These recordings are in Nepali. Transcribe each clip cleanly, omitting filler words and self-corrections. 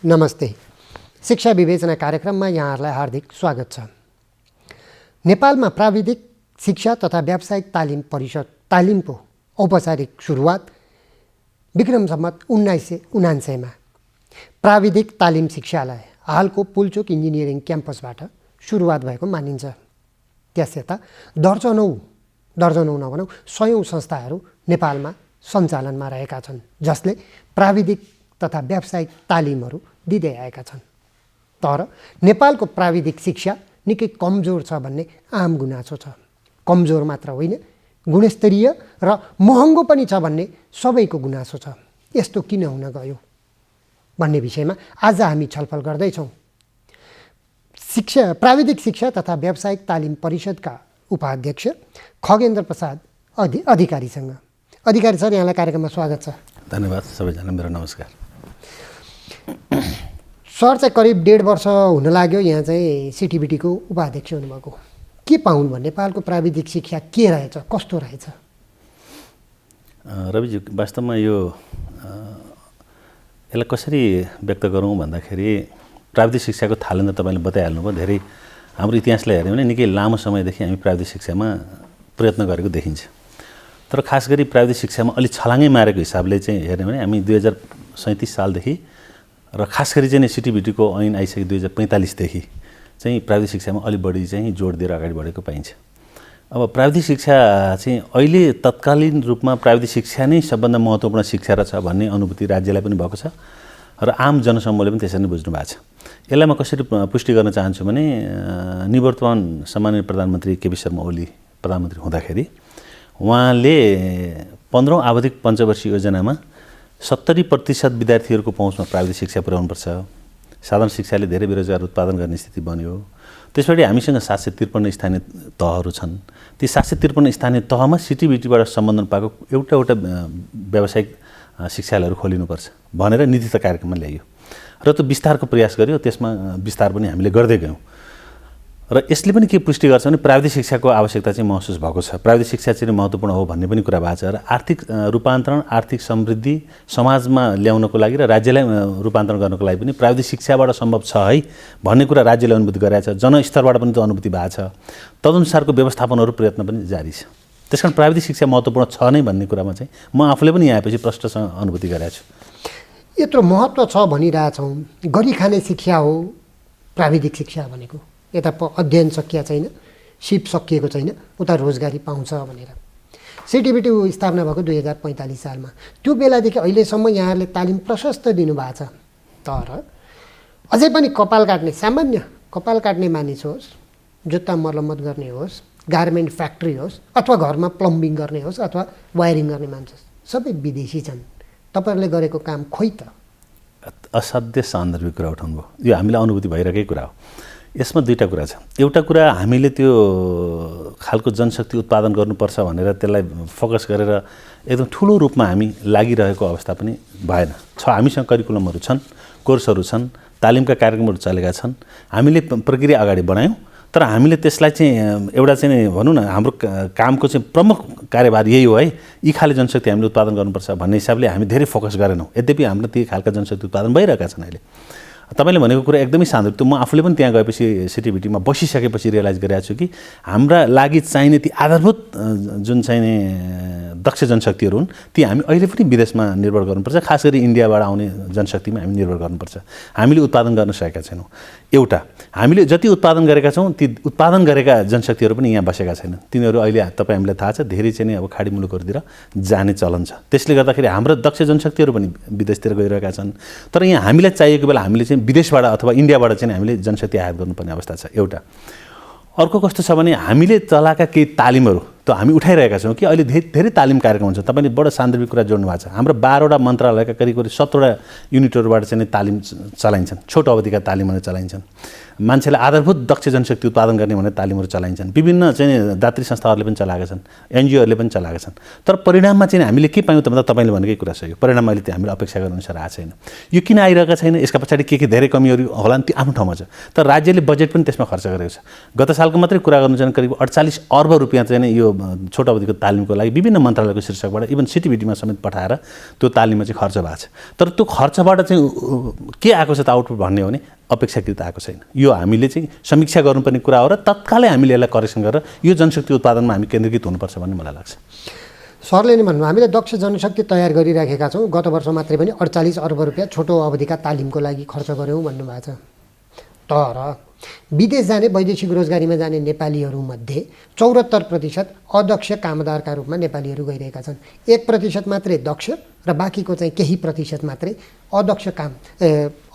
नमस्ते। शिक्षा विवेचना कार्यक्रममा यहाँहरूलाई हार्दिक स्वागत छ। नेपालमा प्राविधिक शिक्षा तथा व्यावसायिक तालिम परिषद तालिमको औपचारिक सुरुवात विक्रम सम्वत 1979मा प्राविधिक तालिम शिक्षालय हालको पुल्चोक इन्जिनियरिङ क्याम्पसबाट सुरुवात भएको मानिन्छ। त्यसयता दर्जनौँ नभनौँ 100औं संस्थाहरू नेपालमा सञ्चालनमा रहेका छन्, जसले प्राविधिक तथा व्यावसायिक तालिमहरू दिँदै आएका छन्। तर नेपालको प्राविधिक शिक्षा निकै कमजोर छ भन्ने आम गुनासो छ। कमजोर मात्र होइन, गुणस्तरीय र महँगो पनि छ भन्ने सबैको गुनासो छ। यस्तो किन हुन गयो भन्ने विषयमा आज हामी छलफल गर्दैछौँ। प्राविधिक शिक्षा तथा व्यावसायिक तालिम परिषदका उपाध्यक्ष खगेन्द्र प्रसाद अधिकारीसँग। अधिकारी सर, यहाँलाई कार्यक्रममा स्वागत छ। धन्यवाद सबैजना, मेरो नमस्कार। सर चाहिँ करिब 1.5 वर्ष हुन लाग्यो यहाँ चाहिँ सिटिबिटीको उपाध्यक्ष हुनुभएको। के पाउनु भयो? नेपालको प्राविधिक शिक्षा के रहेछ, कस्तो रहेछ? रविजी, वास्तवमा यसलाई कसरी व्यक्त गरौँ भन्दाखेरि प्राविधिक शिक्षाको थालनी तपाईँले बताइहाल्नुभयो। धेरै हाम्रो इतिहासलाई हेऱ्यौँ भने निकै लामो समयदेखि हामी प्राविधिक शिक्षामा प्रयत्न गरेको देखिन्छ। तर खास गरी प्राविधिक शिक्षामा अलि छलाङ्गै मारेको हिसाबले चाहिँ हेऱ्यौँ भने हामी 2037 सालदेखि र खास गरी चाहिँ सिटिबिटीको ऐन आइसके 2045देखि चाहिँ प्राविधिक शिक्षामा अलि बढी चाहिँ जोड दिएर अगाडि बढेको पाइन्छ। अब प्राविधिक शिक्षा चाहिँ अहिले तत्कालीन रूपमा प्राविधिक शिक्षा नै सबभन्दा महत्त्वपूर्ण शिक्षा रहेछ भन्ने अनुभूति राज्यलाई पनि भएको छ र आम जनसमूहले पनि त्यसरी नै बुझ्नु भएको छ। यसलाई म कसरी पुष्टि गर्न चाहन्छु भने निवर्तमान सम्माननीय प्रधानमन्त्री केपी शर्मा ओली प्रधानमन्त्री हुँदाखेरि उहाँले 15औं आवधिक पञ्चवर्षीय योजनामा 70% विद्यार्थीहरूको पहुँचमा प्राविधिक शिक्षा पुर्याउनुपर्छ। साधारण शिक्षाले धेरै बेरोजगार उत्पादन गर्ने स्थिति बन्यो। त्यसपछि हामीसँग 753 स्थानीय तहहरू छन्। ती 753 स्थानीय तहमा सिटिबिटीबाट सम्बन्धन पाएको एउटा व्यावसायिक शिक्षालयहरू खोलिनुपर्छ भनेर नीति तथा कार्यक्रममा ल्याइयो र त्यो विस्तारको प्रयास गर्यो। त्यसमा विस्तार पनि हामीले गर्दै गयौँ र यसले पनि के पुष्टि गर्छ भने प्राविधिक शिक्षाको आवश्यकता चाहिँ महसुस भएको छ। प्राविधिक शिक्षा चाहिँ महत्त्वपूर्ण हो भन्ने पनि कुरा भएको छ र आर्थिक रूपान्तरण, आर्थिक समृद्धि समाजमा ल्याउनको लागि र राज्यलाई रूपान्तरण गर्नको लागि पनि प्राविधिक शिक्षाबाट सम्भव छ है भन्ने कुरा राज्यले अनुभूति गरेको छ। जनस्तरबाट पनि त्यो अनुभूति भएको छ। तदनुसारको व्यवस्थापनहरू प्रयत्न पनि जारी छ। त्यसकारण प्राविधिक शिक्षा महत्त्वपूर्ण छ नै भन्ने कुरामा चाहिँ म आफूले पनि यहाँ आएपछि प्रष्टसँग अनुभूति गरेको छु। यत्रो महत्त्व छ भनिरहेछौँ, गरी खाने शिक्षा हो प्राविधिक शिक्षा भनेको। यता अध्ययन सकिया छैन, सिप सकिएको छैन, उता रोजगारी पाउँछ भनेर। सिटिबिटी स्थापना भएको 2045 सालमा। त्यो बेलादेखि अहिलेसम्म यहाँहरूले तालिम प्रशस्त दिनुभएको छ। तर अझै पनि कपाल काट्ने, सामान्य कपाल काट्ने मानिस होस्, जुत्ता मर्मत गर्ने होस्, गार्मेन्ट फ्याक्ट्री होस्, अथवा घरमा प्लम्बिङ गर्ने होस् अथवा वायरिङ गर्ने मान्छे होस्, सबै विदेशी छन्। तपाईँहरूले गरेको काम खोइ त? असाध्य सान्दर्भिक कुरा उठाउनु भयो। यो हामीलाई अनुभूति भइरहेकै कुरा हो। यसमा दुईवटा कुरा छ। एउटा कुरा हामीले त्यो खालको जनशक्ति उत्पादन गर्नुपर्छ भनेर त्यसलाई फोकस गरेर एकदम ठुलो रूपमा हामी लागिरहेको अवस्था पनि भएन। हामीसँग करिकुलमहरू छन्, कोर्सहरू छन्, तालिमका कार्यक्रमहरू चलेका छन्। हामीले प्रक्रिया अगाडि बढायौँ, तर हामीले त्यसलाई चाहिँ एउटा चाहिँ भनौँ न हाम्रो कामको चाहिँ प्रमुख कार्यभार यही हो है, यी खाले जनशक्ति हामीले उत्पादन गर्नुपर्छ भन्ने हिसाबले हामी धेरै फोकस गरेनौँ। यद्यपि हाम्रो ती खालका जनशक्ति उत्पादन भइरहेका छन्। अहिले तपाईँले भनेको कुरा एकदमै सान्दर्भिक। त्यो म आफूले पनि त्यहाँ गएपछि सिटिबिटीमा बसिसकेपछि रियलाइज गरेको छु कि हाम्रा लागि चाहिने ती आधारभूत जुन चाहिने दक्ष जनशक्तिहरू हुन् ती हामी अहिले पनि विदेशमा निर्भर गर्नुपर्छ। खास गरी इन्डियाबाट आउने जनशक्तिमा हामी निर्भर गर्नुपर्छ। हामीले उत्पादन गर्न सकेका छैनौँ। एउटा, हामीले जति उत्पादन गरेका छौँ ती उत्पादन गरेका जनशक्तिहरू पनि यहाँ बसेका छैनन्। तिनीहरू अहिले हामीलाई थाहा छ धेरै चाहिँ अब खाडी मुलुकहरूतिर जाने चलन छ। त्यसले गर्दाखेरि हाम्रो दक्ष जनशक्तिहरू पनि विदेशतिर गइरहेका छन्। तर यहाँ हामीलाई चाहिएको बेला हामीले चाहिँ विदेशबाट अथवा इन्डियाबाट चाहिँ हामीले जनशक्ति आयात गर्नुपर्ने अवस्था छ। एउटा अर्को कस्तो छ भने हामीले चलाएका केही तालिमहरू त हामी उठाइरहेका छौँ कि अहिले धेरै तालिम कार्यक्रम हुन्छ। तपाईँले बडो सान्दर्भिक कुरा जोड्नु भएको छ। हाम्रो 12वटा मन्त्रालयका करिब 17वटा युनिटहरूबाट चाहिँ तालिम चलाइन्छन्। छोटो अवधिका तालिमहरू चलाइन्छन्। मान्छेलाई आधारभूत दक्ष जनशक्ति उत्पादन गर्ने भनेर तालिमहरू चलाइन्छन्। विभिन्न चाहिँ दात्री संस्थाहरूले पनि चलाएका छन्, एनजिओहरूले पनि चलाएका छन्। तर परिणाममा चाहिँ हामीले के पायौँ त भन्दा तपाईँले भनेकै कुरा छ। यो परिणाम अहिले त्यो हामीले अपेक्षा गर्ने अनुसार आएको छैन। यो किन आइरहेको छैन? यसका पछाडि के धेरै कमीहरू होला नि, त्यो आफ्नो ठाउँमा छ। तर राज्यले बजेट पनि त्यसमा खर्च गरेको छ। गत सालको मात्रै कुरा गर्नु चाहिँ करिब 48 अर्ब रुपियाँ चाहिँ यो छोटो अवधिको तालिमको लागि विभिन्न मन्त्रालयको शीर्षकबाट इभन सिटिभिटीमा समेत पठाएर त्यो तालिममा चाहिँ खर्च भएको छ। तर त्यो खर्चबाट चाहिँ के आएको छ त आउटपुट भन्ने हो भने अपेक्षाकृत आएको छैन। यो हामीले चाहिँ समीक्षा गर्नुपर्ने कुरा हो र तत्कालै हामीले यसलाई करेक्सन गरेर यो जनशक्ति उत्पादनमा हामी केन्द्रीकृत हुनुपर्छ भन्ने मलाई लाग्छ। सरले नै भन्नु, हामीले दक्ष जनशक्ति तयार गरिराखेका छौँ, गत वर्ष मात्रै पनि 48 अर्ब रुपियाँ छोटो अवधिका तालिमको लागि खर्च गऱ्यौँ भन्नुभएको छ। तर विदेश जाने वैदेशिक रोजगारीमा जाने नेपालीहरूमध्ये 74% अदक्ष कामदारका रूपमा नेपालीहरू गइरहेका छन्। 1% मात्रै दक्ष र बाँकीको चाहिँ केही प्रतिशत मात्रै अदक्ष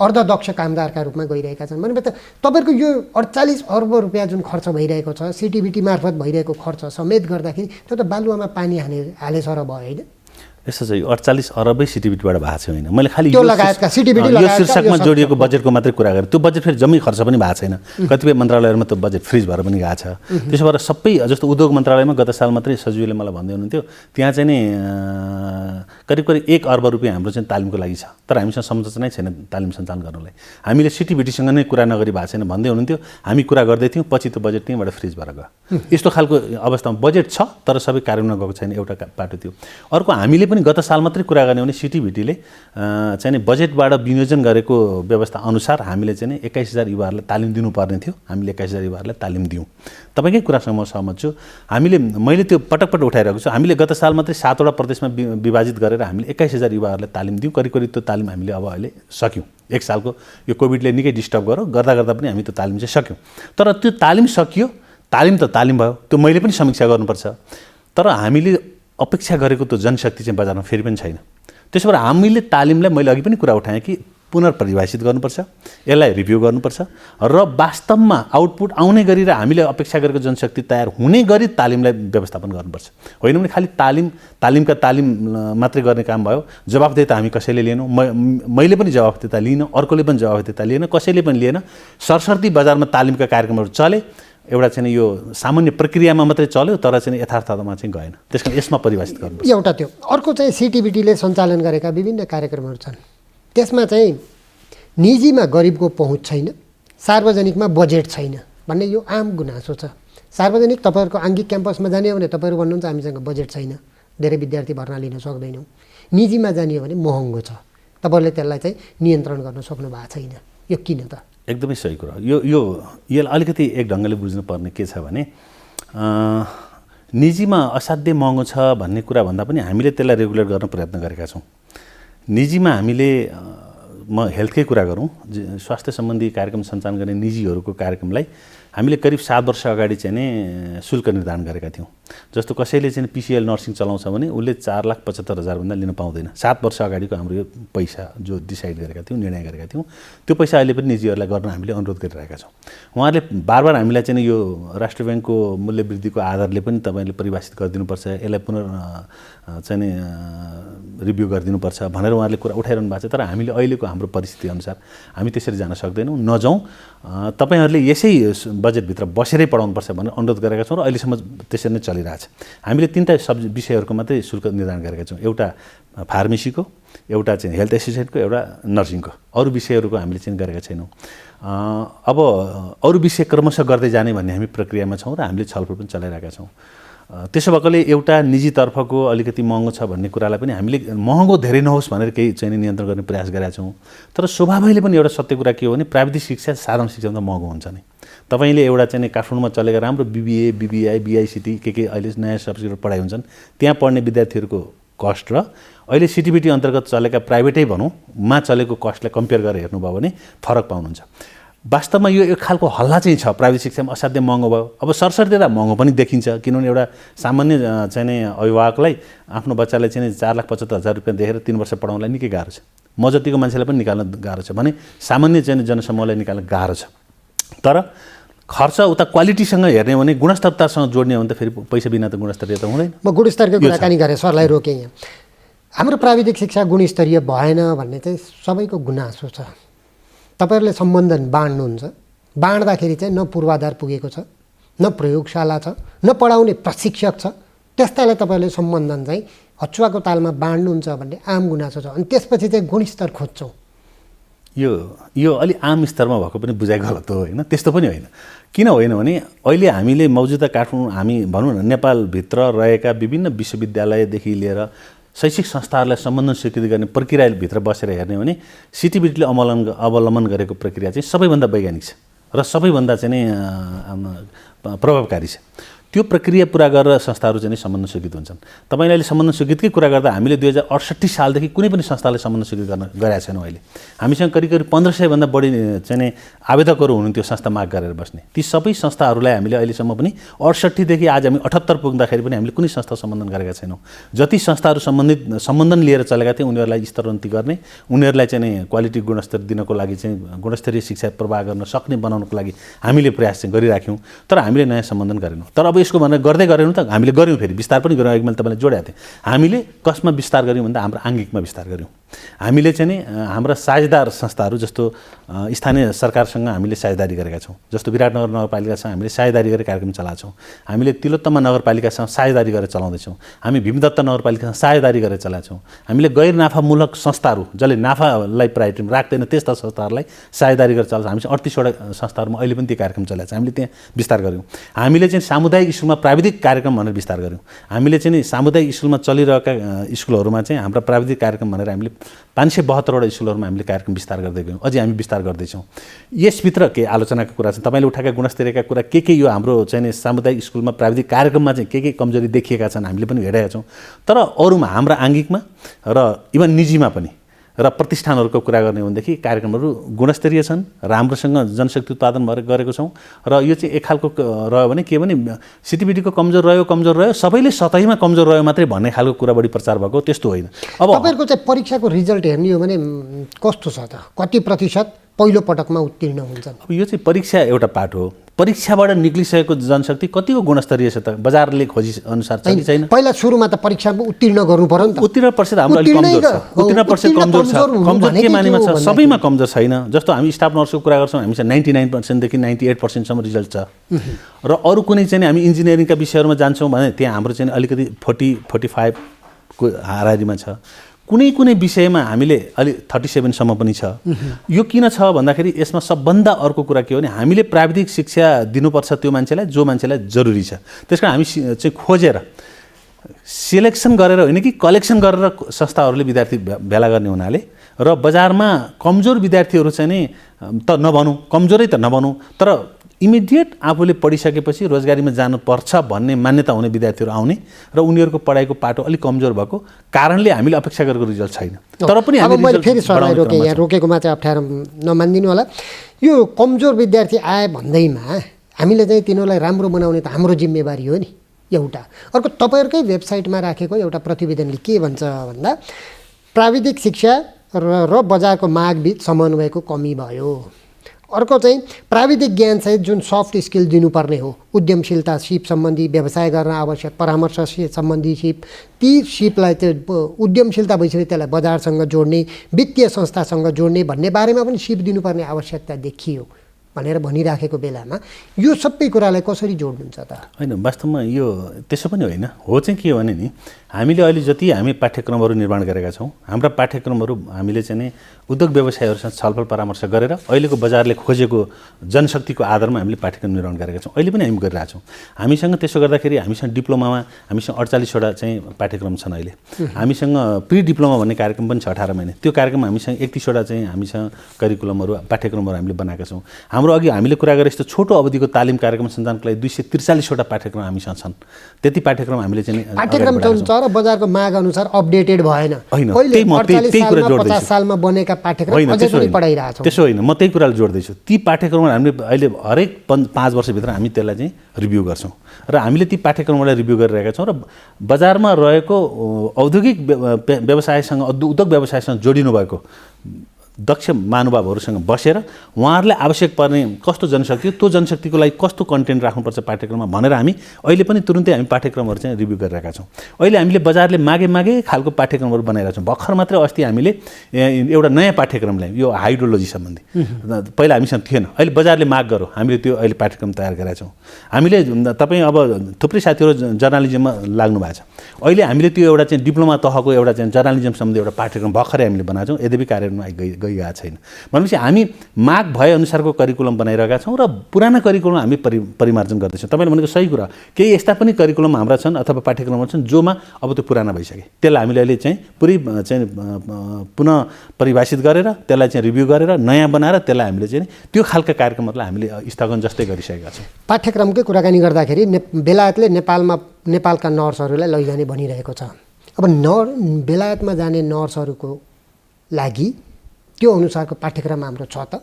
अर्धदक्ष कामदारका रूपमा गइरहेका छन्। भनेपछि तपाईँहरूको यो 48 अर्ब रुपियाँ जुन खर्च भइरहेको छ, सिटिभिटी मार्फत भइरहेको खर्च समेत गर्दाखेरि त्यो त बालुवामा पानी हाले सर भयो होइन? यस्तो चाहिँ 48 अरबै सिटिभिटीबाट भएको छ होइन। मैले खालि त्यो लगायतका सिटिभिटी यो शीर्षकमा जोडिएको बजेटको मात्रै कुरा गरेँ। त्यो बजेट फेरि जम्मै खर्च पनि भएको छैन। कतिपय मन्त्रालयहरूमा त्यो बजेट फ्रिज भएर पनि गएको छ। त्यसो भएर सबै जस्तो उद्योग मन्त्रालयमा गत साल मात्रै सचिवले मलाई भन्दै हुनुहुन्थ्यो त्यहाँ चाहिँ नि करिब 1 अर्ब रुपियाँ हाम्रो चाहिँ तालिमको लागि छ, तर हामीसँग सम्झौता नै छैन तालिम सञ्चालन गर्नलाई। हामीले सिटिभिटीसँग नै कुरा नगरी भएको छैन भन्दै हुनुहुन्थ्यो। हामी कुरा गर्दै थियौँ, पछि त्यो बजेट त्यहीँबाट फ्रिज भएर गयो। यस्तो खालको अवस्थामा बजेट छ तर सबै कार्यान्वयन गएको छैन, एउटा पाटो थियो। अर्को हामीले पनि गत साल मात्रै कुरा गर्ने हो भने सिटिभिटीले चाहिँ बजेटबाट विनियोजन गरेको व्यवस्था अनुसार हामीले चाहिँ 21,000 युवाहरूलाई तालिम दिनुपर्ने थियो। हामीले 21,000 युवाहरूलाई तालिम दियौँ। तपाईँकै कुरासँग म सहमत छु। मैले त्यो पटक उठाइरहेको छु। हामीले गत साल मात्रै 7वटा प्रदेशमा विभाजित गरेर हामीले 21,000 युवाहरूलाई तालिम दियौँ। करिब त्यो तालिम हामीले अब अहिले सक्यौँ। 1 सालको यो कोभिडले निकै डिस्टर्ब गर्दा पनि हामी त्यो तालिम चाहिँ सक्यौँ। तर त्यो तालिम सकियो, तालिम त तालिम भयो, त्यो मैले पनि समीक्षा गर्नुपर्छ। तर हामीले अपेक्षा गरेको त्यो जनशक्ति चाहिँ बजारमा फेरि पनि छैन। त्यसो भएर हामीले तालिमलाई मैले अघि पनि कुरा उठाएँ कि पुनर्परिभाषित गर्नुपर्छ, यसलाई रिभ्यू गर्नुपर्छ र वास्तवमा आउटपुट आउने गरी र हामीले अपेक्षा गरेको जनशक्ति तयार हुने गरी तालिमलाई व्यवस्थापन गर्नुपर्छ। होइन भने खालि तालिमका तालिम मात्रै गर्ने काम भयो। जवाफदेही त हामी कसैले लिएनौँ। मैले पनि जवाफदेही लिएन, अर्कोले पनि जवाफदेही लिएन, कसैले पनि लिएन। सरसर्ती बजारमा तालिमका कार्यक्रमहरू चले, एउटा चाहिँ यो सामान्य प्रक्रियामा मात्रै चल्यो, तर चाहिँ यथार्थमा चाहिँ गएन। त्यस कारण यसमा परिभाषित गर्नुपर्छ। एउटा त्यो अर्को चाहिँ सिटिभिटीले सञ्चालन गरेका विभिन्न कार्यक्रमहरू छन्, त्यसमा चाहिँ निजीमा गरिबको पहुँच छैन, सार्वजनिकमा बजेट छैन भन्ने यो आम गुनासो छ। सार्वजनिक तपाईँहरूको आङ्गिक क्याम्पसमा जाने हो भने तपाईँहरू भन्नुहुन्छ हामीसँग बजेट छैन, धेरै विद्यार्थी भर्ना लिन सक्दैनौँ। निजीमा जाने हो भने महँगो छ, तपाईँहरूले त्यसलाई चाहिँ नियन्त्रण गर्न सक्नु भएको छैन। यो किन त? एकदमै सही कुरा। यसलाई अलिकति एक ढङ्गले बुझ्नुपर्ने के छ भने निजीमा असाध्यै महँगो छ भन्ने कुरा भन्दा पनि हामीले त्यसलाई रेगुलेट गर्न प्रयत्न गरेका छौँ। निजीमा हामीले म हेल्थकै कुरा गरौँ, स्वास्थ्य सम्बन्धी कार्यक्रम सञ्चालन गर्ने निजीहरूको कार्यक्रमलाई हामीले करिब 7 वर्ष अगाडि चाहिँ नै शुल्क निर्धारण गरेका थियौँ। जस्तो कसैले चाहिँ पिसिएल नर्सिङ चलाउँछ भने उसले 4,75,000 भन्दा लिन पाउँदैन। 7 वर्ष अगाडिको हाम्रो यो पैसा जो डिसाइड गरेका थियौँ, निर्णय गरेका थियौँ, त्यो पैसा अहिले पनि निजीहरूलाई गर्न हामीले अनुरोध गरिरहेका छौँ। उहाँहरूले बारबार हामीलाई चाहिँ यो राष्ट्र ब्याङ्कको मूल्य वृद्धिको आधारले पनि तपाईँले परिभाषित गरिदिनुपर्छ, यसलाई चाहिँ नि रिभ्यू गरिदिनुपर्छ भनेर उहाँहरूले कुरा उठाइरहनु भएको छ। तर हामीले अहिलेको हाम्रो परिस्थिति अनुसार हामी त्यसरी जान सक्दैनौँ। नजाउँ, तपाईँहरूले यसै बजेटभित्र बसेरै पढाउनुपर्छ भनेर अनुरोध गरेका छौँ र अहिलेसम्म त्यसरी नै चलिरहेछ। हामीले 3टा विषयहरूको मात्रै शुल्क निर्धारण गरेका छौँ, एउटा फार्मेसीको, एउटा चाहिँ हेल्थ एसिस्टेन्टको, एउटा नर्सिङको। अरू विषयहरूको हामीले चाहिँ गरेका छैनौँ। अब अरू विषय क्रमशः गर्दै जाने भन्ने हामी प्रक्रियामा छौँ र हामीले छलफल पनि चलाइरहेका छौँ। त्यसो भएकोले एउटा निजीतर्फको अलिकति महँगो छ भन्ने कुरालाई पनि हामीले महँगो धेरै नहोस् भनेर केही चाहिँ नियन्त्रण गर्ने प्रयास गरेका छौँ। तर स्वभावैले पनि एउटा सत्य कुरा के हो भने प्राविधिक शिक्षा साधारण शिक्षाभन्दा महँगो हुन्छ नि। तपाईँले एउटा चाहिँ काठमाडौँमा चलेका राम्रो बिबिए, बिबिआई, बिआइसिटी के अहिले नयाँ सब्जेक्टहरू पढाइ हुन्छन्, त्यहाँ पढ्ने विद्यार्थीहरूको कस्ट र अहिले सिटिभिटी अन्तर्गत चलेका प्राइभेटै भनौँ मा चलेको कस्टलाई कम्पेयर गरेर हेर्नुभयो भने फरक पाउनुहुन्छ। वास्तवमा यो एक खालको हल्ला चाहिँ छ, प्राइभेट शिक्षामा असाध्यै महँगो भयो। अब सरसर्ती त महँगो पनि देखिन्छ, किनभने एउटा सामान्य चाहिँ अभिभावकलाई आफ्नो बच्चालाई चाहिँ 4,75,000 रुपियाँ देखेर 3 वर्ष पढाउनलाई निकै गाह्रो छ। म जतिको मान्छेलाई पनि निकाल्न गाह्रो छ भने सामान्य चाहिँ जनसमूहलाई निकाल्न गाह्रो छ। तर खर्च उता क्वालिटीसँग हेर्ने हो भने गुणस्तरतासँग जोड्ने हो भने त फेरि पैसा बिना त गुणस्तरीय त हुँदैन। म गुणस्तरकै कुराकानी गरेँ, सरलाई रोकेँ यहाँ। हाम्रो प्राविधिक शिक्षा गुणस्तरीय भएन भन्ने चाहिँ सबैको गुनासो छ। तपाईँहरूले सम्बन्धन बाँड्नुहुन्छ, बाँड्दाखेरि चाहिँ न पूर्वाधार पुगेको छ, न प्रयोगशाला छ, न पढाउने प्रशिक्षक छ। त्यस्तालाई तपाईँहरूले सम्बन्धन चाहिँ हचुवाको तालमा बाँड्नुहुन्छ भन्ने आम गुनासो छ। अनि त्यसपछि चाहिँ गुणस्तर खोज्छौँ। यो अलि आम स्तरमा भएको पनि बुझाइ गलत हो होइन, त्यस्तो पनि होइन। किन होइन भने अहिले हामीले मौजुदा काठमाडौँ हामी भनौँ न नेपालभित्र रहेका विभिन्न विश्वविद्यालयदेखि लिएर शैक्षिक संस्थाहरूलाई सम्बन्धन स्वीकृति गर्ने प्रक्रियाभित्र बसेर हेर्ने भने सिटिबिटीले अवलम्बन गरेको प्रक्रिया चाहिँ सबैभन्दा वैज्ञानिक छ र सबैभन्दा चाहिँ प्रभावकारी छ। त्यो प्रक्रिया पुरा गरेर संस्थाहरू चाहिँ सम्बन्धन स्वीकृत हुन्छन्। तपाईँले अहिले सम्बन्धन स्वीकृतिकै कुरा गर्दा हामीले 2068 सालदेखि कुनै पनि संस्थाले सम्बन्धन स्वीकृत गरेका छैनौँ। अहिले हामीसँग करिब 1500 भन्दा बढी चाहिँ आवेदकहरू हुनुहुन्थ्यो संस्था माग गरेर बस्ने। ती सबै संस्थाहरूलाई हामीले अहिलेसम्म पनि 68 देखि आज हामी 78 पुग्दाखेरि पनि हामीले कुनै संस्था सम्बन्धन गरेका छैनौँ। जति संस्थाहरू सम्बन्धन लिएर चलेका थिए उनीहरूलाई स्तरोन्नति गर्ने, उनीहरूलाई चाहिँ क्वालिटी गुणस्तर दिनको लागि चाहिँ गुणस्तरीय शिक्षा प्रवाह गर्न सक्ने बनाउनको लागि हामीले प्रयास चाहिँ गरिराख्यौँ। तर हामीले नयाँ सम्बन्धन गरेनौँ। तर अब यसको भनेर गर्दै गरेनौँ त हामीले गऱ्यौँ, फेरि विस्तार पनि गऱ्यौँ। अघि मैले तपाईँलाई जोडेको थिएँ, हामीले कसमा विस्तार गऱ्यौँ भन्दा हाम्रो आङ्गिकमा विस्तार गऱ्यौँ। हामीले चाहिँ हाम्रा साझेदार संस्थाहरू जस्तो स्थानीय सरकारसँग हामीले साझेदारी गरेका छौँ। जस्तो विराटनगर नगरपालिकासँग हामीले साझेदारी गरेर कार्यक्रम चलाएको छौँ। हामीले तिलोत्तमा नगरपालिकासँग साझेदारी गरेर चलाउँदैछौँ। हामी भीमदत्त नगरपालिकासँग साझेदारी गरेर चलाएको छौँ। हामीले गैर नाफामूलक संस्थाहरू जसले नाफालाई प्रायोरिटी राख्दैन त्यस्ता संस्थाहरूलाई साझेदारी गरेर चलाउँछौँ। हामी 38वटा संस्थाहरूमा अहिले पनि त्यो कार्यक्रम चलाएको छ। हामीले त्यहाँ विस्तार गऱ्यौँ। हामीले चाहिँ सामुदायिक स्कुलमा प्राविधिक कार्यक्रम भनेर विस्तार गऱ्यौँ। हामीले चाहिँ सामुदायिक स्कुलमा चलिरहेका स्कुलहरूमा चाहिँ हाम्रा प्राविधिक कार्यक्रम भनेर हामीले 572वटा स्कुलहरूमा हामीले कार्यक्रम विस्तार गर्दै गयौँ। अझै हामी विस्तार गर्दैछौँ। यसभित्र के आलोचनाको कुरा छ, तपाईँले उठाएका गुणस्तरीयका कुरा के यो हाम्रो चाहिँ सामुदायिक स्कुलमा प्राविधिक कार्यक्रममा चाहिँ के कमजोरी देखिएका छन् हामीले पनि हेरेका छौँ। तर अरूमा हाम्रा आङ्गिकमा र इभन निजीमा पनि र प्रतिष्ठानहरूको कुरा गर्ने हो भनेदेखि कार्यक्रमहरू गुणस्तरीय छन्, राम्रोसँग जनशक्ति उत्पादन भएर गरेको छौँ। र यो चाहिँ एक खालको रह्यो भने के भने सिटिबिटीको कमजोर रह्यो सबैले सतहीमा कमजोर रह्यो मात्रै भन्ने खालको कुरा बढी प्रचार भएको, त्यस्तो होइन। अब तपाईँहरूको चाहिँ परीक्षाको रिजल्ट हेर्ने हो भने कस्तो छ त, कति प्रतिशत पहिलो पटकमा उत्तीर्ण हुन्छन्? अब यो चाहिँ परीक्षा एउटा पाठ हो। परीक्षाबाट निक्लिसकेको जनशक्ति कतिको गुणस्तरीय छ त, बजारले खोजी अनुसार छ कि छैन? पहिला सुरुमा त परीक्षामा उत्तीर्ण गर्नु पर्यो नि त। उत्तीर्ण प्रतिशत हाम्रो अलिक कमजोर छ। उत्तीर्ण प्रतिशत कमजोर छ। कमजोर के मानेमा छ? सबैमा कमजोर छैन। जस्तो हामी स्टाफ नर्सको कुरा गर्छौँ, हामीसँग 99% देखि 98% रिजल्ट छ। र अरू कुनै चाहिँ हामी इन्जिनियरिङका विषयहरूमा जान्छौँ भने त्यहाँ हाम्रो चाहिँ अलिकति 40-45 को हाराहारीमा छ। कुनै विषयमा हामीले अलि 37सम्म पनि छ। यो किन छ भन्दाखेरि यसमा सबभन्दा अर्को कुरा के हो भने हामीले प्राविधिक शिक्षा दिनुपर्छ त्यो मान्छेलाई जो मान्छेलाई जरुरी छ। त्यसकारण हामी चाहिँ खोजेर सिलेक्सन गरेर होइन कि कलेक्सन गरेर संस्थाहरूले विद्यार्थी भेला गर्ने हुनाले र बजारमा कमजोर विद्यार्थीहरू चाहिँ नि त नभनौँ, कमजोरै त नभनौँ, तर इमिडिएट आफूले पढिसकेपछि रोजगारीमा जानुपर्छ भन्ने मान्यता हुने विद्यार्थीहरू आउने र उनीहरूको पढाइको पाटो अलिक कमजोर भएको कारणले हामीले अपेक्षा गरेको रिजल्ट छैन। तर पनि अब मैले फेरि सरलाई रोकेँ, यहाँ रोकेकोमा चाहिँ अप्ठ्यारो नमानिदिनु होला। यो कमजोर विद्यार्थी आए भन्दैमा हामीले चाहिँ तिनीहरूलाई राम्रो बनाउने त हाम्रो जिम्मेवारी हो नि एउटा। अर्को तपाईँहरूकै वेबसाइटमा राखेको एउटा प्रतिवेदनले के भन्छ भन्दा प्राविधिक शिक्षा र बजारको मागबीच समन्वयको कमी भयो। अर्को चाहिँ प्राविधिक ज्ञान सहित जुन सफ्ट स्किल दिनुपर्ने हो, उद्यमशीलता सिप सम्बन्धी, व्यवसाय गर्न आवश्यक परामर्श सम्बन्धी सिप, ती सिपलाई चाहिँ उद्यमशीलता भइसक्यो त्यसलाई बजारसँग जोड्ने, वित्तीय संस्थासँग जोड्ने भन्ने बारेमा पनि सिप दिनुपर्ने आवश्यकता देखियो भनेर भनिराखेको बेलामा यो सबै कुरालाई कसरी जोड्नुहुन्छ त? होइन, वास्तवमा यो त्यसो पनि होइन। हो चाहिँ के हो भने नि हामीले अहिले जति हामी पाठ्यक्रमहरू निर्माण गरेका छौँ, हाम्रा पाठ्यक्रमहरू हामीले चाहिँ नि उद्योग व्यवसायहरूसँग छलफल परामर्श गरेर अहिलेको बजारले खोजेको जनशक्तिको आधारमा हामीले पाठ्यक्रम निर्माण गरेका छौँ। अहिले पनि हामी गरिरहेका छौँ। हामीसँग त्यसो गर्दाखेरि हामीसँग डिप्लोमामा हामीसँग 48वटा चाहिँ पाठ्यक्रम छन्। अहिले हामीसँग प्री डिप्लोमा भन्ने कार्यक्रम पनि छ 18 महिना। त्यो कार्यक्रममा हामीसँग 31वटा चाहिँ हामीसँग करिकुलमहरू पाठ्यक्रमहरू हामीले बनाएका छौँ। हाम्रो अघि हामीले कुरा गरे जस्तो छोटो अवधिको तालिम कार्यक्रम सञ्चालनको लागि 243वटा पाठ्यक्रम हामीसँग छन्। त्यति पाठ्यक्रम हामीले चाहिँ पाठ्यक्रम छ र बजारको माग अनुसार अपडेटेड भएन। होइन, पहिले म त्यही कुरा जोड्दैछु। 50 सालमा बनेका पाठ्यक्रम अझै पनि पढाइरहेको छौँ। त्यसो होइन, म त्यही कुराले जोड्दैछु। ती पाठ्यक्रमहरू हामीले अहिले हरेक 5 वर्षभित्र हामी त्यसलाई चाहिँ रिभ्यू गर्छौँ र हामीले ती पाठ्यक्रमलाई रिभ्यू गरिरहेका छौँ र बजारमा रहेको औद्योगिक व्यवसायसँग उद्योग व्यवसायसँग जोडिनु भएको दक्ष महानुभावहरूसँग बसेर उहाँहरूलाई आवश्यक पर्ने कस्तो जनशक्ति हो, त्यो जनशक्तिको लागि कस्तो कन्टेन्ट राख्नुपर्छ पाठ्यक्रममा भनेर हामी अहिले पनि तुरुन्तै हामी पाठ्यक्रमहरू चाहिँ रिभ्यू गरिरहेका छौँ। अहिले हामीले बजारले मागे खालको पाठ्यक्रमहरू बनाइरहेका छौँ। भर्खर मात्रै अस्ति हामीले एउटा नयाँ पाठ्यक्रम ल्यायौँ, यो हाइड्रोलोजी सम्बन्धी। पहिला हामीसँग थिएन, अहिले बजारले माग गरौँ हामीले त्यो अहिले पाठ्यक्रम तयार गरेका छौँ। हामीले तपाईँ अब थुप्रै साथीहरू जर्नालिजममा लाग्नु भएको छ। अहिले हामीले त्यो एउटा चाहिँ डिप्लोमा तहको एउटा चाहिँ जर्नालिजम सम्बन्धी एउटा पाठ्यक्रम भर्खरै हामीले बनाएको छौँ, यद्यपि कार्यान्वयनमा गइरहेको छैन। भनेपछि हामी माग भएअनुसारको करिकुलम बनाइरहेका छौँ र पुराना करिकुलम हामी परिमार्जन गर्दैछौँ। तपाईँले भनेको सही कुरा, केही यस्ता पनि करिकुलम हाम्रा छन् अथवा पाठ्यक्रमहरू छन् जोमा अब त्यो पुराना भइसके, त्यसलाई हामीले अहिले चाहिँ पुरै चाहिँ पुनः परिभाषित गरेर त्यसलाई चाहिँ रिभ्यू गरेर नयाँ बनाएर त्यसलाई हामीले चाहिँ त्यो खालका कार्यक्रमहरूलाई हामीले स्थगन जस्तै गरिसकेका छौँ। पाठ्यक्रमकै कुराकानी गर्दाखेरि बेलायतले नेपालका नर्सहरूलाई लैजाने भनिरहेको छ। अब बेलायतमा जाने नर्सहरूको लागि त्यो अनुसारको पाठ्यक्रम हाम्रो छ त,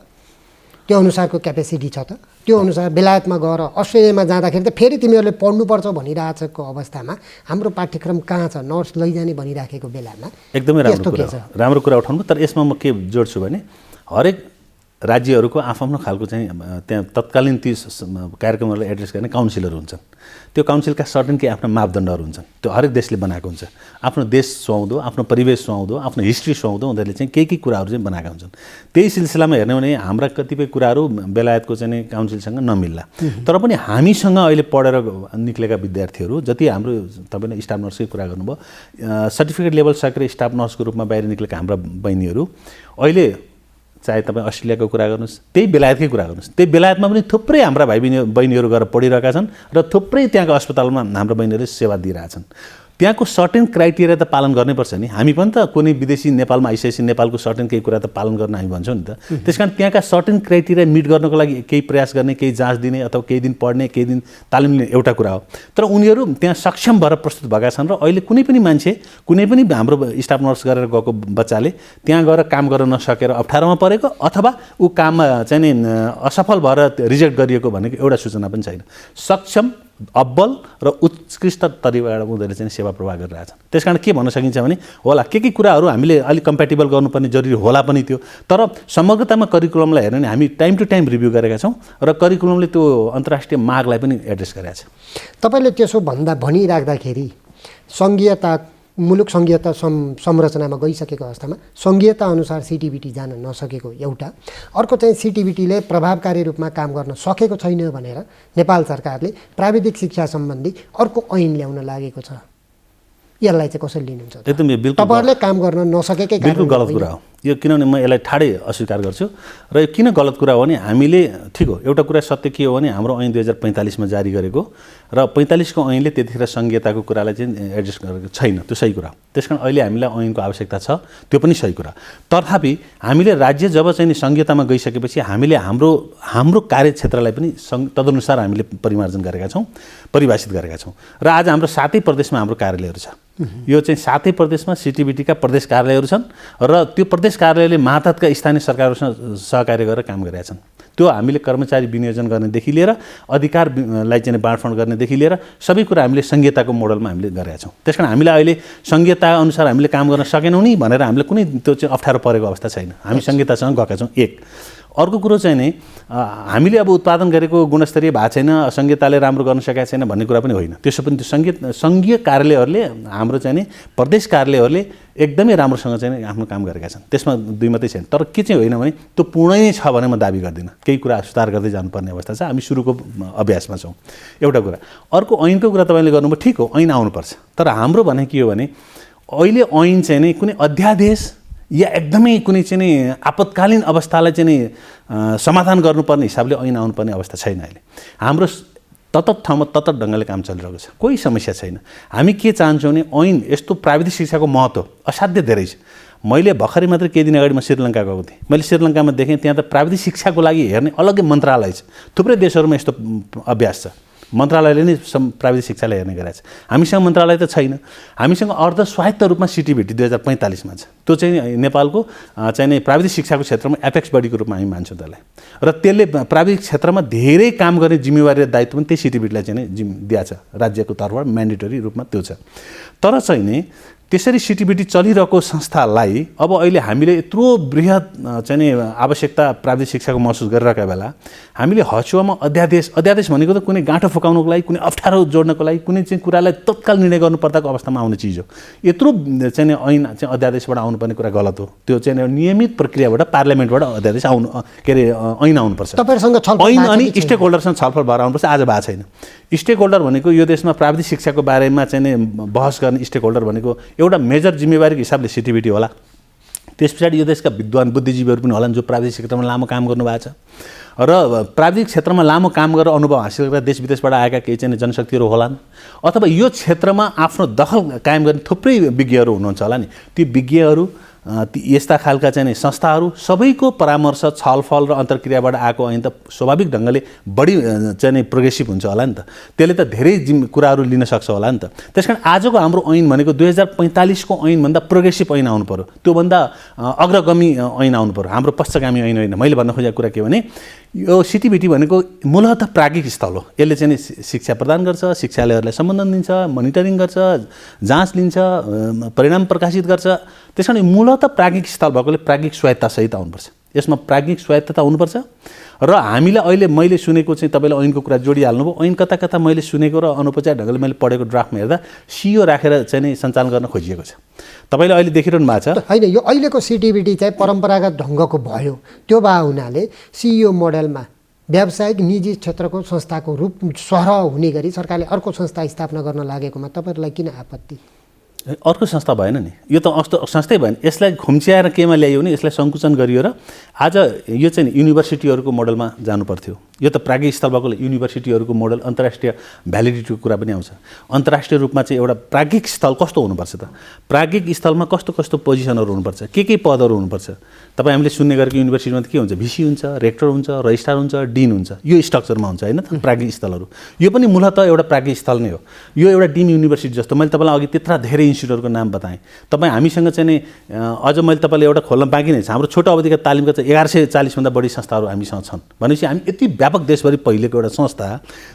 त्यो अनुसारको क्यापेसिटी छ त, त्यो अनुसार बेलायतमा गएर अस्ट्रेलियामा जाँदाखेरि त फेरि तिमीहरूले पढ्नुपर्छ भनिरहेको अवस्थामा हाम्रो पाठ्यक्रम कहाँ छ? नर्स लैजाने भनिराखेको बेलामा एकदमै राम्रो कुरा उठाउनु। तर यसमा म के जोड्छु भने हरेक राज्यहरूको आफ्नो खालको चाहिँ त्यहाँ तत्कालीन ती कार्यक्रमहरूलाई एड्रेस गर्ने काउन्सिलहरू हुन्छन्। त्यो काउन्सिलका सर्टेन केही आफ्ना मापदण्डहरू हुन्छन्, त्यो हरेक देशले बनाएको हुन्छ। आफ्नो देश सुहाउँदो, आफ्नो परिवेश सुहाउँदो, आफ्नो हिस्ट्री सुहाउँदो उनीहरूले चाहिँ केही कुराहरू चाहिँ बनाएका हुन्छन्। त्यही सिलसिलामा हेर्ने भने हाम्रा कतिपय कुराहरू बेलायतको चाहिँ काउन्सिलसँग नमिल्ला। तर पनि हामीसँग अहिले पढेर निक्लेका विद्यार्थीहरू जति हाम्रो तपाईँले स्टाफ नर्सकै कुरा गर्नुभयो, सर्टिफिकेट लेभल सकेर स्टाफ नर्सको रूपमा बाहिर निक्लेका हाम्रा बहिनीहरू अहिले चाहे तपाईँ अस्ट्रेलियाको कुरा गर्नुहोस्, त्यही बेलायतकै कुरा गर्नुहोस्, त्यही बेलायतमा पनि थुप्रै हाम्रा भाइ बहिनीहरू गएर पढिरहेका छन् र थुप्रै त्यहाँको अस्पतालमा हाम्रो बहिनीहरूले सेवा दिइरहेछन्। त्यहाँको सर्टेन क्राइटेरिया त पालन गर्नैपर्छ नि। हामी पनि त कुनै विदेशी नेपालमा आइसकेपछि नेपालको सर्टेन केही कुरा त पालन गर्न हामी भन्छौँ नि त। त्यस कारण त्यहाँका सर्टेन क्राइटेरिया मिट गर्नको लागि केही प्रयास गर्ने, केही जाँच दिने अथवा केही दिन पढ्ने, केही दिन तालिम लिने एउटा कुरा हो। तर उनीहरू त्यहाँ सक्षम भएर प्रस्तुत भएका छन् र अहिले कुनै पनि मान्छे, कुनै पनि हाम्रो स्टाफ नर्स गरेर गएको बच्चाले त्यहाँ गएर काम गर्न नसकेर अप्ठ्यारोमा परेको अथवा ऊ काममा चाहिँ नि असफल भएर रिजेक्ट गरिएको भनेको एउटा सूचना पनि छैन। सक्षम, अब्बल र उत्कृष्ट तरिकाबाट उनीहरूले चाहिँ सेवा प्रवाह गरिरहेछन्। त्यस कारण के भन्न सकिन्छ भने होला के कुराहरू हामीले अलिक कम्प्याटेबल गर्नुपर्ने जरुरी होला पनि थियो, तर समग्रतामा करिकुलमलाई हेर्ने हामी टाइम टु टाइम रिभ्यू गरेका छौँ र करिकुलमले त्यो अन्तर्राष्ट्रिय मागलाई पनि एड्रेस गरेका छ। तपाईँले त्यसो भनिराख्दाखेरि सङ्घीयता, मुलुक सङ्घीयता संरचनामा गइसकेको अवस्थामा सङ्घीयता अनुसार सिटिबिटी जान नसकेको एउटा, अर्को चाहिँ सिटिबिटीले प्रभावकारी रूपमा काम गर्न सकेको छैन भनेर नेपाल सरकारले प्राविधिक शिक्षा सम्बन्धी अर्को ऐन ल्याउन लागेको छ। यसलाई चाहिँ कसरी लिनुहुन्छ? एकदम बिल्कुल तपाईँहरूले काम गर्न नसकेकै बिल्कुल गलत कुरा हो यो, किनभने म यसलाई ठाडै अस्वीकार गर्छु। र यो किन गलत कुरा हो भने हामीले ठिक हो, एउटा कुरा सत्य के हो भने हाम्रो ऐन 2045मा जारी गरेको र 45को ऐनले त्यतिखेर सङ्घीयताको कुरालाई चाहिँ एड्रेस गरेको छैन, त्यो सही कुरा हो। त्यस कारण अहिले हामीलाई ऐनको आवश्यकता छ, त्यो पनि सही कुरा। तथापि हामीले राज्य जब चाहिँ सङ्घीयतामा गइसकेपछि हामीले हाम्रो कार्यक्षेत्रलाई पनि तदनुसार हामीले परिमार्जन गरेका छौँ, परिभाषित गरेका छौँ। र आज हाम्रो 7 प्रदेशमा हाम्रो कार्यालयहरू छ। यो चाहिँ 7 प्रदेशमा सिटिबिटीका प्रदेश कार्यालयहरू छन् र त्यो प्रदेश कार्यालयले मातहतका स्थानीय सरकारहरूसँग सहकार्य गरेर काम गरेका छन्। त्यो हामीले कर्मचारी विनियोजन गर्नेदेखि लिएर अधिकारलाई चाहिँ बाँडफाँड गर्नेदेखि लिएर सबै कुरा हामीले सङ्घीयताको मोडलमा हामीले गरेका छौँ। त्यस कारण हामीलाई अहिले सङ्घीयता अनुसार हामीले काम गर्न सकेनौँ नि भनेर हामीले कुनै त्यो चाहिँ अप्ठ्यारो परेको अवस्था छैन। हामी सङ्घीयतासँग गएका छौँ। एक अर्को कुरो चाहिँ नि हामीले अब उत्पादन गरेको गुणस्तरीय भएको छैन, सङ्घीयताले राम्रो गर्न सकेका छैन भन्ने कुरा पनि होइन। त्यसो पनि त्यो सङ्घीय कार्यालयहरूले हाम्रो चाहिँ नि प्रदेश कार्यालयहरूले एकदमै राम्रोसँग चाहिँ आफ्नो काम गरेका छन्। त्यसमा दुई मात्रै छैन। तर के चाहिँ होइन भने त्यो पूर्ण नै छ भने म दाबी गर्दिनँ। केही कुरा सुधार गर्दै जानुपर्ने अवस्था छ। हामी सुरुको अभ्यासमा छौँ। एउटा कुरा। अर्को ऐनको कुरा तपाईँले गर्नुभयो, ठिक हो, ऐन आउनुपर्छ। तर हाम्रो भने के हो भने अहिले ऐन चाहिँ नि कुनै अध्यादेश या एकदमै कुनै चाहिँ नि आपतकालीन अवस्थालाई चाहिँ नि समाधान गर्नुपर्ने हिसाबले ऐन आउनुपर्ने अवस्था छैन। अहिले हाम्रो तत्त ठाउँमा तत्त ढङ्गले काम चलिरहेको छ, कोही समस्या छैन। हामी के चाहन्छौँ भने ऐन यस्तो प्राविधिक शिक्षाको महत्त्व असाध्य धेरै छ। मैले भर्खरै मात्रै केही दिन अगाडि म श्रीलङ्का गएको थिएँ। मैले श्रीलङ्कामा देखेँ त्यहाँ त प्राविधिक शिक्षाको लागि हेर्ने अलग्गै मन्त्रालय छ। थुप्रै देशहरूमा यस्तो अभ्यास छ। मन्त्रालयले नै प्राविधिक शिक्षालाई हेर्ने गरेको छ। हामीसँग मन्त्रालय त छैन। हामीसँग अर्ध स्वायत्त रूपमा सिटिबिटी 2045मा छ। त्यो चाहिँ नेपालको चाहिँ प्राविधिक शिक्षाको क्षेत्रमा एपेक्स बडीको रूपमा हामी मान्छौँ त्यसलाई। र त्यसले प्राविधिक क्षेत्रमा धेरै काम गर्ने जिम्मेवारी र दायित्व पनि त्यही सिटिबिटीलाई चाहिँ दिएको छ। राज्यको तर्फबाट म्यान्डेटरी रूपमा त्यो छ। तर चाहिँ नि त्यसरी सिटिबिटी चलिरहेको संस्थालाई अब अहिले हामीले यत्रो बृहत चाहिँ नि आवश्यकता प्राविधिक शिक्षाको महसुस गरिरहेका बेला हामीले हचुवामा अध्यादेश भनेको त कुनै गाँठो फुकाउनको लागि, कुनै अप्ठ्यारो जोड्नको लागि, कुनै चाहिँ कुरालाई तत्काल निर्णय गर्नुपर्दाको अवस्थामा आउने चिज हो। यत्रो चाहिँ ऐन चाहिँ अध्यादेशबाट आउनुपर्ने कुरा गलत हो। त्यो चाहिँ नियमित प्रक्रियाबाट पार्लियामेन्टबाट अध्यादेश ऐन आउनुपर्छ। ऐन अनि स्टेक होल्डरसँग छलफल भएर आउनुपर्छ। आज भएको छैन। स्टेक होल्डर भनेको यो देशमा प्राविधिक शिक्षाको बारेमा चाहिँ बहस गर्ने स्टेक होल्डर भनेको एउटा मेजर जिम्मेवारीको हिसाबले सिटिबिटी होला। त्यस पछाडि यो देशका विद्वान बुद्धिजीवीहरू पनि होलान् जो प्राविधिक क्षेत्रमा लामो काम गर्नुभएको छ र प्राविधिक क्षेत्रमा लामो काम गरेर अनुभव हासिल गरेर देश विदेशबाट आएका केही चाहिँ जनशक्तिहरू होलान् अथवा यो क्षेत्रमा आफ्नो दखल कायम गर्ने थुप्रै विज्ञहरू हुनुहुन्छ होला नि। ती विज्ञहरू यस्ता खालका चाहिँ संस्थाहरू सबैको परामर्श छलफल र अन्तर्क्रियाबाट आएको ऐन त स्वाभाविक ढङ्गले बढी चाहिँ प्रोग्रेसिभ हुन्छ होला नि त। त्यसले त धेरै कुराहरू लिन सक्छ होला नि त। त्यसकारण आजको हाम्रो ऐन भनेको 2045 को ऐनभन्दा प्रोग्रेसिभ ऐन आउनु पर्यो, त्योभन्दा अग्रगामी ऐन आउनु पर्यो, हाम्रो पश्चगामी ऐन होइन। मैले भन्न खोजेको कुरा के भने यो सिटिबिटी भनेको मूलतः प्राज्ञिक स्थल हो। यसले चाहिँ शिक्षा प्रदान गर्छ, शिक्षालयहरूलाई सम्बोधन दिन्छ, मोनिटरिङ गर्छ, जाँच लिन्छ, परिणाम प्रकाशित गर्छ। त्यस कारण मूलतः प्राज्ञिक स्थल भएकोले प्राज्ञिक स्वायत्तासहित आउनुपर्छ। यसमा प्राज्ञिक स्वायत्तता हुनुपर्छ। र हामीलाई अहिले मैले सुनेको चाहिँ तपाईँले ऐनको कुरा जोडिहाल्नुभयो, ऐन कता कता मैले सुनेको र अनौपचारिक ढङ्गले मैले पढेको ड्राफ्टमा हेर्दा सिइओ राखेर चाहिँ सञ्चालन गर्न खोजिएको छ। तपाईँले अहिले देखिरहनु भएको छ होइन। यो अहिलेको सिटिबिटी चाहिँ परम्परागत ढङ्गको भयो, त्यो भए हुनाले सिइओ मोडेलमा व्यावसायिक निजी क्षेत्रको संस्थाको रूप सरह हुने गरी सरकारले अर्को संस्था स्थापना गर्न लागेकोमा तपाईँहरूलाई किन आपत्ति? अर्को संस्था भएन नि, यो त संस्थै भएन। यसलाई खुम्च्याएर केमा ल्याइयो भने यसलाई सङ्कुचन गरियो र आज यो चाहिँ युनिभर्सिटीहरूको मोडलमा जानु पर्थ्यो। यो त प्राज्ञिक स्थल भएकोले युनिभर्सिटीहरूको मोडल अन्तर्राष्ट्रिय भ्यालिडिटीको कुरा पनि आउँछ। अन्तर्राष्ट्रिय रूपमा चाहिँ एउटा प्राज्ञिक स्थल कस्तो हुनुपर्छ त, प्राज्ञिक स्थलमा कस्तो कस्तो पोजिसनहरू हुनुपर्छ, के पदहरू हुनुपर्छ। तपाईँ हामीले सुन्ने गरेको युनिभर्सिटीमा त के हुन्छ, भिसी हुन्छ, रेक्टर हुन्छ, रजिस्ट्रार हुन्छ, डिन हुन्छ, यो स्ट्रक्चरमा हुन्छ होइन त प्राज्ञिक स्थलहरू। यो पनि मूलतः एउटा प्राज्ञिक स्थल नै हो। यो एउटा डिम युनिभर्सिटी जस्तो मैले तपाईँलाई अघि त्यत्रा धेरै इन्स्टिट्युटहरूको नाम बताएँ। तपाईँ हामीसँग चाहिँ नि अझ मैले तपाईँलाई एउटा खोल्न बाँकी नै छ। हाम्रो छोटो अवधिका तालिमका चाहिँ 1140 भन्दा बढी संस्थाहरू हामीसँग छन् भनेपछि हामी यति व्यापक देशभरि पहिलेको एउटा संस्था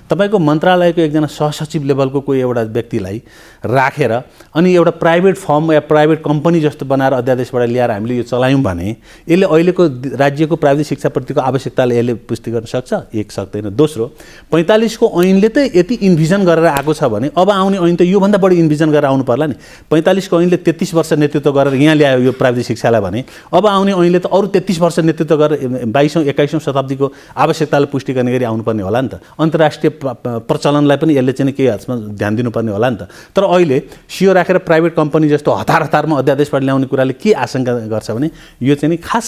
तपाईँको मन्त्रालयको एकजना सहसचिव लेभलको कोही एउटा व्यक्तिलाई राखेर अनि एउटा प्राइभेट फर्म या प्राइभेट कम्पनी जस्तो बनाएर अध्यादेशबाट ल्याएर हामीले यो चलायौँ भने यसले अहिलेको राज्यको प्राविधिक शिक्षाप्रतिको आवश्यकताले यसले पुष्टि गर्न सक्छ? एक सक्दैन। दोस्रो, 45 को ऐनले त यति इन्भिजन गरेर आएको छ भने अब आउने ऐन त योभन्दा बढी इन्भिजन गरेर आउनु पर्ला नि। 45 को ऐनले 33 वर्ष नेतृत्व गरेर यहाँ ल्यायो यो प्राविधिक शिक्षालाई भने अब आउने ऐनले त अरू 33 वर्ष नेतृत्व गरेर 22औं 21औं शताब्दीको आवश्यकतालाई पुष्टि गर्ने गरी आउनुपर्ने होला नि त। अन्तर्राष्ट्रिय प्रचलनलाई पनि यसले चाहिँ केही हदसम्म ध्यान दिनुपर्ने होला नि त। तर अहिले सिइओ राखेर प्राइभेट कम्पनी जस्तो हतारमा अध्यादेशबाट ल्याउने कुराले के आशंका गर्छ भने यो चाहिँ नि खास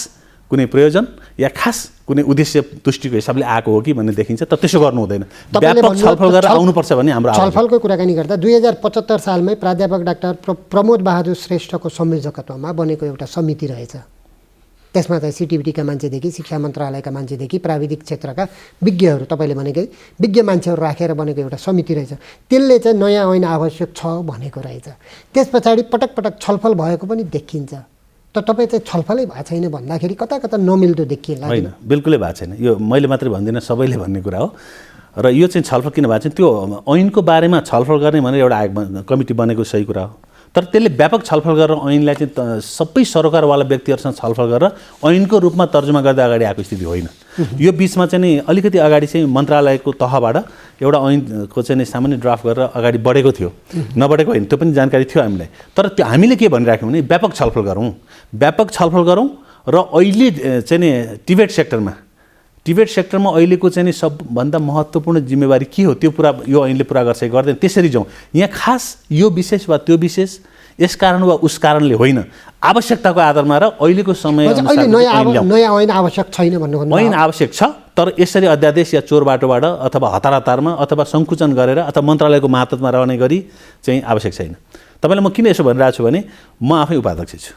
कुनै प्रयोजन या खास कुनै उद्देश्य तुष्टिको हिसाबले आएको हो कि भन्ने देखिन्छ। त त्यसो गर्नु हुँदैन, व्यापक छलफल गरेर आउनुपर्छ भन्ने हाम्रो छलफलको कुराकानी गर्दा 2075 सालमै प्राध्यापक डाक्टर प्रमोद बहादुर श्रेष्ठको संयोजकत्वमा बनेको एउटा समिति रहेछ। त्यसमा चाहिँ सिटिबिटीका मान्छेदेखि शिक्षा मन्त्रालयका मान्छेदेखि प्राविधिक क्षेत्रका विज्ञहरू तपाईँले भनेकै विज्ञ मान्छेहरू राखेर बनेको एउटा समिति रहेछ। त्यसले चाहिँ नयाँ ऐन आवश्यक छ भनेको रहेछ। त्यस पछाडि पटक पटक छलफल भएको पनि देखिन्छ। त तपाईँ चाहिँ छलफलै भएको छैन भन्दाखेरि कता कता नमिल्दो देखिएला? होइन, बिल्कुलै भएको छैन। यो मैले मात्रै भन्दिनँ, सबैले भन्ने कुरा हो। र यो चाहिँ छलफल किन भएको छैन, त्यो ऐनको बारेमा छलफल गर्ने भनेर एउटा आयोग कमिटी बनेको सही कुरा हो। तर त्यसले व्यापक छलफल गरेर ऐनलाई चाहिँ सबै सरोकारवाला व्यक्तिहरूसँग छलफल गरेर ऐनको रूपमा तर्जुमा गर्दै अगाडि आएको स्थिति होइन। यो बिचमा चाहिँ नि अलिकति अगाडि चाहिँ मन्त्रालयको तहबाट एउटा ऐनको चाहिँ सामान्य ड्राफ्ट गरेर अगाडि बढेको थियो, नबढेको होइन, त्यो पनि जानकारी थियो हामीलाई। तर त्यो हामीले के भनिराख्यौँ भने व्यापक छलफल गरौँ र अहिले चाहिँ नि टिबेट सेक्टरमा अहिलेको चाहिँ नि सबभन्दा महत्त्वपूर्ण जिम्मेवारी के हो त्यो पुरा यो ऐनले पुरा गर्छ कि गर्दैन त्यसरी जाउँ। यहाँ खास यो विशेष वा त्यो विशेष यस कारण वा उस कारणले होइन, आवश्यकताको आधारमा र अहिलेको समय नयाँ ऐन आवश्यक छैन भन्नु। ऐन आवश्यक छ, तर यसरी अध्यादेश या चोर बाटोबाट अथवा हतारमा अथवा सङ्कुचन गरेर अथवा मन्त्रालयको मातहतमा रहने गरी चाहिँ आवश्यक छैन। तपाईँलाई म किन यसो भनिरहेको छु भने म आफै उपाध्यक्ष छु।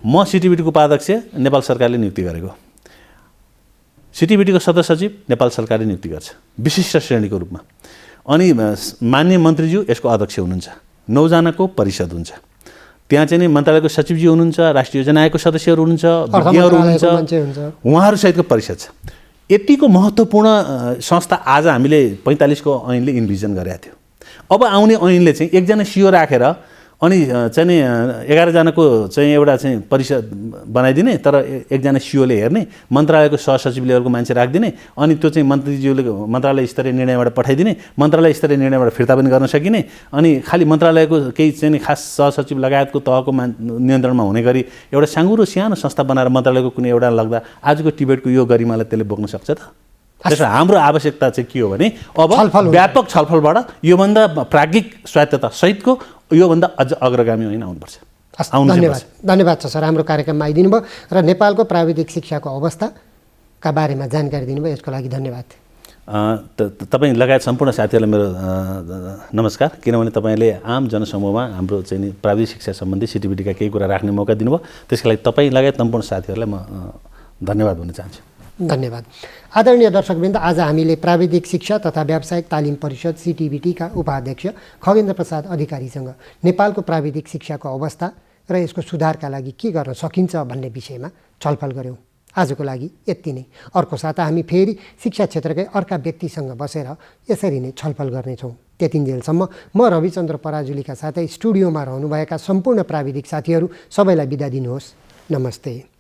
म सिटिबिटीको उपाध्यक्ष नेपाल सरकारले नियुक्ति गरेको, सिटिबिटीको सदस्य सचिव नेपाल सरकारले नियुक्ति गर्छ विशिष्ट श्रेणीको रूपमा। अनि माननीय मन्त्रीज्यू यसको अध्यक्ष हुनुहुन्छ, 9 जनाको परिषद हुन्छ। त्यहाँ चाहिँ नि मन्त्रालयको सचिवजी हुनुहुन्छ, राष्ट्रिय योजना आयोगको सदस्यहरू हुनुहुन्छ, विज्ञहरू हुनुहुन्छ, उहाँहरूसहितको परिषद छ। यतिको महत्त्वपूर्ण संस्था आज हामीले 45 को ऐनले इन्भिजन गरेका थियो। अब आउने ऐनले चाहिँ एकजना सिइओ राखेर अनि चाहिँ नि 11 जनाको चाहिँ एउटा चाहिँ परिषद बनाइदिने, तर एकजना सिइओले हेर्ने, मन्त्रालयको सहसचिव लेभलको मान्छे राखिदिने, अनि त्यो चाहिँ मन्त्रीज्यूले मन्त्रालय स्तरीय निर्णयबाट पठाइदिने, मन्त्रालय स्तरीय निर्णयबाट फिर्ता पनि गर्न सकिने, अनि खालि मन्त्रालयको केही चाहिँ नि खास सहसचिव लगायतको तहको नियन्त्रणमा हुने गरी एउटा साँगुरो सानो संस्था बनाएर मन्त्रालयको कुनै एउटा लाग्दा आजको टिबेटको यो गरिमालाई त्यसले बोक्न सक्छ त? त्यसो हाम्रो आवश्यकता चाहिँ के हो भने अब व्यापक छलफलबाट योभन्दा प्राज्ञिक स्वायत्तता सहितको योभन्दा अझ अग्रगामी ऐन आउनुपर्छ। हस्, आउनु चाहिँ धन्यवाद धन्यवाद छ सर, हाम्रो कार्यक्रममा आइदिनु भयो र नेपालको प्राविधिक शिक्षाको अवस्थाका बारेमा जानकारी दिनुभयो, यसको लागि धन्यवाद। तपाईँ लगायत सम्पूर्ण साथीहरूलाई मेरो नमस्कार। किनभने तपाईँले आम जनसमूहमा हाम्रो चाहिँ नि प्राविधिक शिक्षा सम्बन्धी सिटिभिटीका केही कुरा राख्ने मौका दिनुभयो, त्यसको लागि तपाईँ लगायत सम्पूर्ण साथीहरूलाई म धन्यवाद भन्न चाहन्छु। धन्यवाद। आदरणीय दर्शकवृन्द, आज हामीले प्राविधिक शिक्षा तथा व्यावसायिक तालिम परिषद सिटिभिटीका उपाध्यक्ष खगेन्द्र प्रसाद अधिकारीसँग नेपालको प्राविधिक शिक्षाको अवस्था र यसको सुधारका लागि के गर्न सकिन्छ भन्ने विषयमा छलफल गऱ्यौँ। आजको लागि यति नै। अर्को साता हामी फेरि शिक्षा क्षेत्रकै अर्का व्यक्तिसँग बसेर यसरी नै छलफल गर्नेछौँ। त्यतिन्जेलसम्म म रविचन्द्र पराजुलीका साथै स्टुडियोमा रहनुभएका सम्पूर्ण प्राविधिक साथीहरू सबैलाई बिदा दिनुहोस्। नमस्ते।